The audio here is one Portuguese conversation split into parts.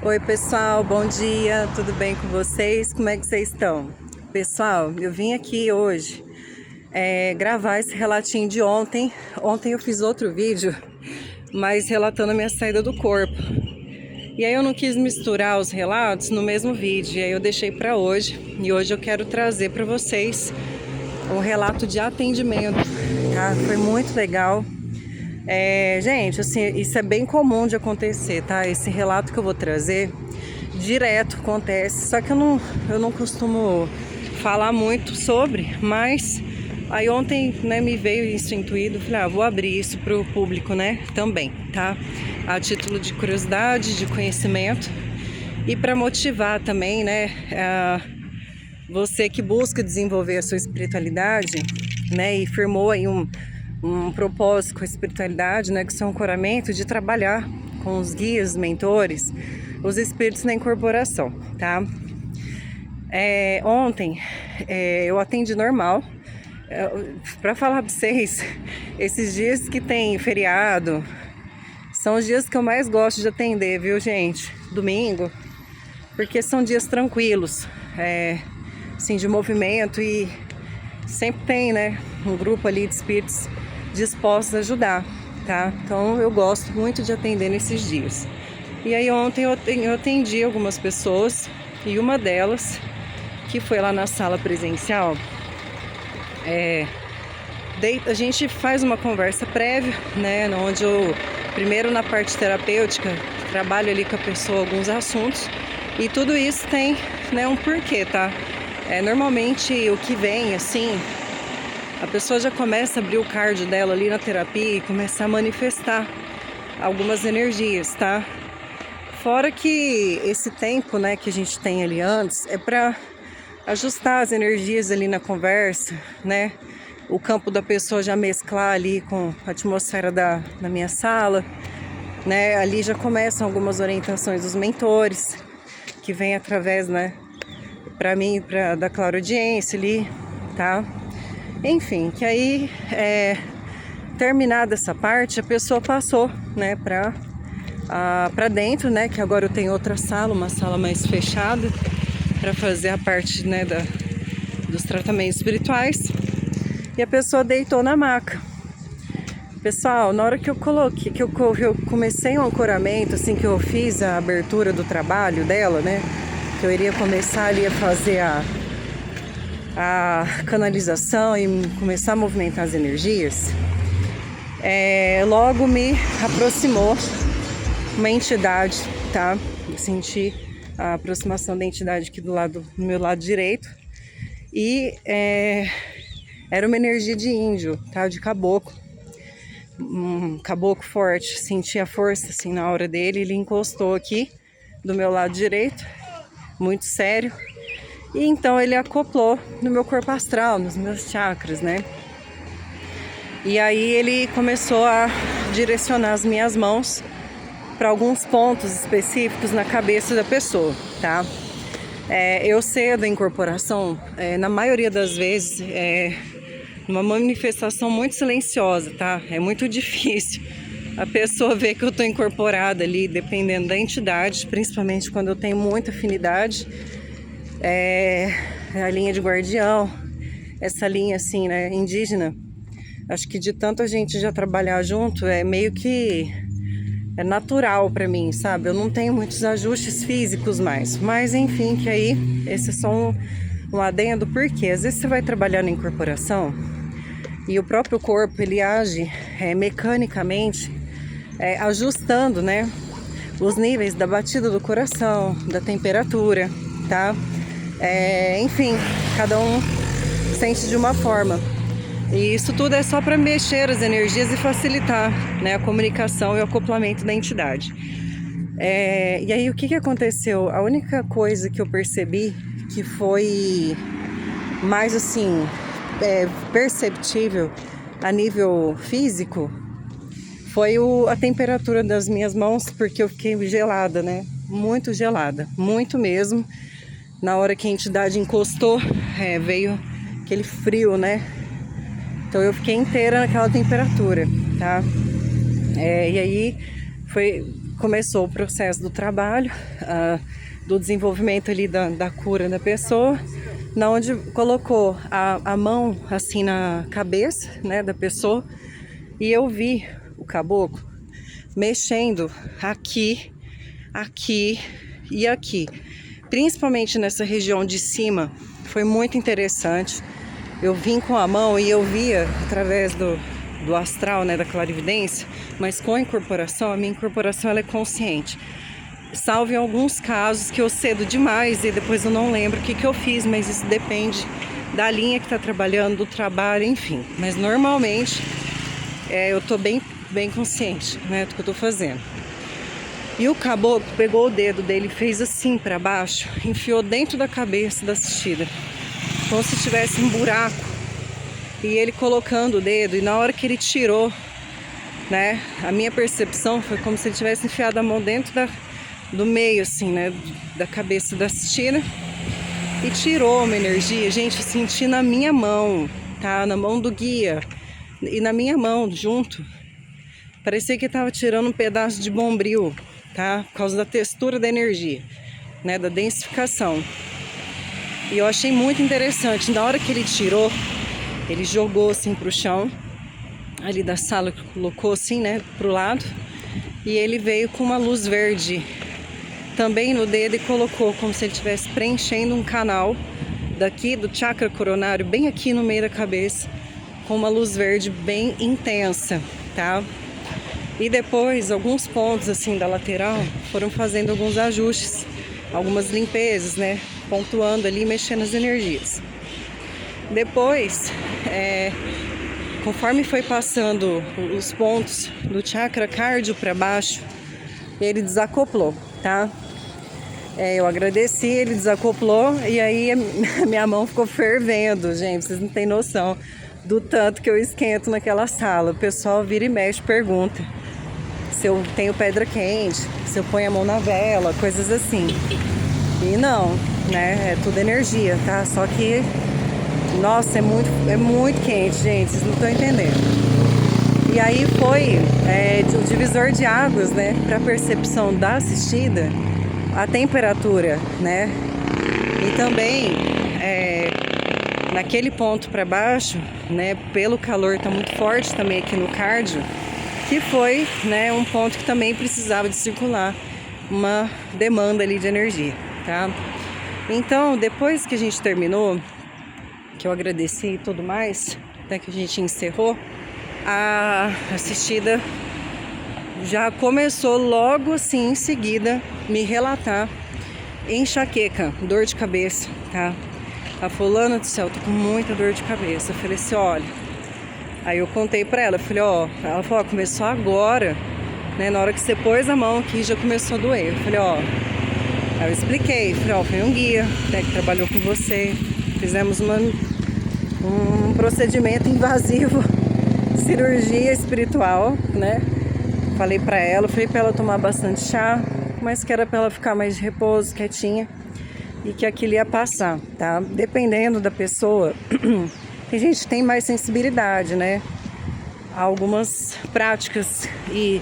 Oi pessoal, bom dia, tudo bem com vocês? Como é que vocês estão? Pessoal, eu vim aqui hoje gravar esse relatinho de ontem. Ontem eu fiz outro vídeo, mas relatando a minha saída do corpo. E aí eu não quis misturar os relatos no mesmo vídeo, e aí eu deixei para hoje. E hoje eu quero trazer para vocês um relato de atendimento, tá? Foi muito legal. Gente, assim, isso é bem comum de acontecer, tá? Esse relato que eu vou trazer direto acontece, só que eu não costumo falar muito sobre, mas aí ontem, né, me veio isso intuído, falei, vou abrir isso para o público, né, também, tá? A título de curiosidade, de conhecimento e para motivar também, né, você que busca desenvolver a sua espiritualidade, né, e firmou aí um propósito com a espiritualidade, né, que são ancoramento de trabalhar com os guias, mentores, os espíritos na incorporação, tá? Ontem eu atendi normal. Para falar para vocês, esses dias que tem feriado são os dias que eu mais gosto de atender, viu, gente? Domingo, porque são dias tranquilos, assim, de movimento, e sempre tem, né, um grupo ali de espíritos dispostos a ajudar, tá? Então eu gosto muito de atender nesses dias. E aí ontem eu atendi algumas pessoas, e uma delas, que foi lá na sala presencial, a gente faz uma conversa prévia, né, onde eu, primeiro na parte terapêutica, trabalho ali com a pessoa alguns assuntos, e tudo isso tem, né, um porquê, tá? Normalmente o que vem, assim, a pessoa já começa a abrir o cardio dela ali na terapia e começar a manifestar algumas energias, tá? Fora que esse tempo, né, que a gente tem ali antes é para ajustar as energias ali na conversa, né? O campo da pessoa já mesclar ali com a atmosfera da minha sala, né? Ali já começam algumas orientações dos mentores, que vem através, né, para mim, da clareaudiência ali, tá? Enfim, que aí, terminada essa parte, a pessoa passou, né, para dentro, né, que agora eu tenho outra sala, uma sala mais fechada, para fazer a parte, né, dos tratamentos espirituais, e a pessoa deitou na maca. Pessoal, na hora que eu coloquei, que eu comecei o ancoramento, assim, que eu fiz a abertura do trabalho dela, né, que eu iria começar ali a fazer a canalização e começar a movimentar as energias, logo me aproximou uma entidade, tá? Eu senti a aproximação da entidade aqui do meu lado direito, e era uma energia de índio, tá? De caboclo, um caboclo forte. Senti a força assim na hora dele, ele encostou aqui do meu lado direito, muito sério. E então ele acoplou no meu corpo astral, nos meus chakras, né? E aí ele começou a direcionar as minhas mãos para alguns pontos específicos na cabeça da pessoa, tá? Eu sei da incorporação, na maioria das vezes, uma manifestação muito silenciosa, tá? É muito difícil a pessoa ver que eu tô incorporada ali, dependendo da entidade, principalmente quando eu tenho muita afinidade. A linha de guardião, essa linha assim, né, indígena, acho que de tanto a gente já trabalhar junto, é meio que natural para mim, sabe? Eu não tenho muitos ajustes físicos mais, mas enfim, que aí esse é só um adendo, porque às vezes você vai trabalhar na incorporação e o próprio corpo ele age mecanicamente, ajustando, né, os níveis da batida do coração, da temperatura, tá? Enfim, cada um sente de uma forma. E isso tudo é só para mexer as energias e facilitar, né, a comunicação e o acoplamento da entidade. E aí o que aconteceu? A única coisa que eu percebi que foi mais assim perceptível a nível físico foi a temperatura das minhas mãos, porque eu fiquei gelada, né? Muito gelada, muito mesmo. Na hora que a entidade encostou, veio aquele frio, né? Então eu fiquei inteira naquela temperatura, tá? E aí começou o processo do trabalho, do desenvolvimento ali da cura da pessoa, na onde colocou a mão assim na cabeça, né, da pessoa, e eu vi o caboclo mexendo aqui e aqui, principalmente nessa região de cima. Foi muito interessante. Eu vim com a mão e eu via através do astral, né, da clarividência, mas com a incorporação, a minha incorporação ela é consciente. Salvo em alguns casos que eu cedo demais e depois eu não lembro o que eu fiz, mas isso depende da linha que está trabalhando, do trabalho, enfim. Mas normalmente eu tô bem consciente, né, do que eu tô fazendo. E o caboclo pegou o dedo dele, fez assim para baixo, enfiou dentro da cabeça da assistida, como se tivesse um buraco. E ele colocando o dedo, e na hora que ele tirou, né, a minha percepção foi como se ele tivesse enfiado a mão dentro do meio, assim, né, da cabeça da assistida, e tirou uma energia. Gente, eu senti na minha mão, tá, na mão do guia, e na minha mão, junto. Parecia que estava tirando um pedaço de bombril, tá? Por causa da textura da energia, né? Da densificação. E eu achei muito interessante. Na hora que ele tirou, ele jogou assim pro chão, ali da sala, colocou assim, né? Pro lado. E ele veio com uma luz verde também no dedo e colocou como se ele estivesse preenchendo um canal daqui do chakra coronário, bem aqui no meio da cabeça, com uma luz verde bem intensa, tá? E depois, alguns pontos assim da lateral foram fazendo alguns ajustes, algumas limpezas, né? Pontuando ali, mexendo as energias. Depois, conforme foi passando os pontos do chakra cardio para baixo, ele desacoplou, tá? Eu agradeci, ele desacoplou e aí a minha mão ficou fervendo, gente. Vocês não têm noção do tanto que eu esquento naquela sala. O pessoal vira e mexe, pergunta se eu tenho pedra quente, se eu ponho a mão na vela, coisas assim. E não, né? É tudo energia, tá? Só que, nossa, é muito quente, gente. Vocês não estão entendendo. E aí foi o divisor de águas, né? Para percepção da assistida, a temperatura, né? E também naquele ponto para baixo, né? Pelo calor tá muito forte também aqui no cardio, que foi, né, um ponto que também precisava de circular uma demanda ali de energia, tá? Então, depois que a gente terminou, que eu agradeci e tudo mais, até que a gente encerrou, a assistida já começou logo assim em seguida me relatar enxaqueca, dor de cabeça, tá? A fulana do céu, tô com muita dor de cabeça. Eu falei assim, olha. Aí eu contei pra ela, falei, ela falou, começou agora, né? Na hora que você pôs a mão aqui já começou a doer. Eu falei, aí eu expliquei, falei, foi um guia, né, que trabalhou com você. Fizemos um procedimento invasivo, cirurgia espiritual, né? Falei pra ela tomar bastante chá, mas que era pra ela ficar mais de repouso, quietinha, e que aquilo ia passar, tá? Dependendo da pessoa, tem gente que tem mais sensibilidade, né? Há algumas práticas e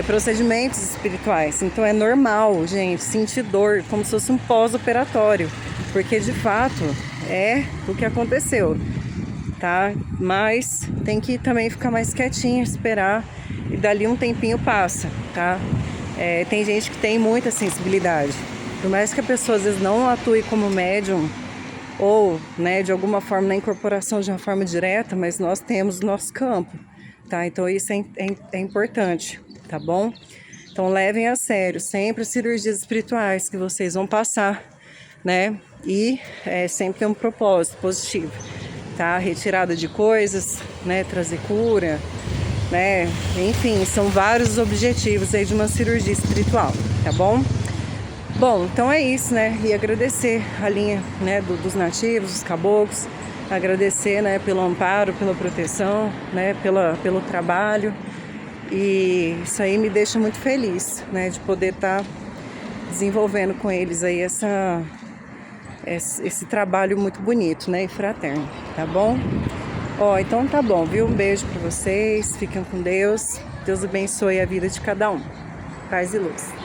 procedimentos espirituais. Então é normal, gente, sentir dor como se fosse um pós-operatório, porque de fato é o que aconteceu, tá? Mas tem que também ficar mais quietinho, esperar, e dali um tempinho passa, tá? Tem gente que tem muita sensibilidade. Por mais que a pessoa às vezes não atue como médium ou, né, de alguma forma na incorporação de uma forma direta, mas nós temos o nosso campo, tá? Então isso é importante, tá bom? Então levem a sério sempre as cirurgias espirituais que vocês vão passar, né? E sempre tem um propósito positivo, tá? Retirada de coisas, né? Trazer cura, né? Enfim, são vários objetivos aí de uma cirurgia espiritual, tá bom? Bom, então é isso, né? E agradecer a linha, né, dos nativos, dos caboclos, agradecer, né, pelo amparo, pela proteção, né, pelo trabalho. E isso aí me deixa muito feliz, né, de poder estar desenvolvendo com eles aí esse trabalho muito bonito, né, e fraterno, tá bom? Então tá bom, viu? Um beijo para vocês, fiquem com Deus. Deus abençoe a vida de cada um. paz e luz.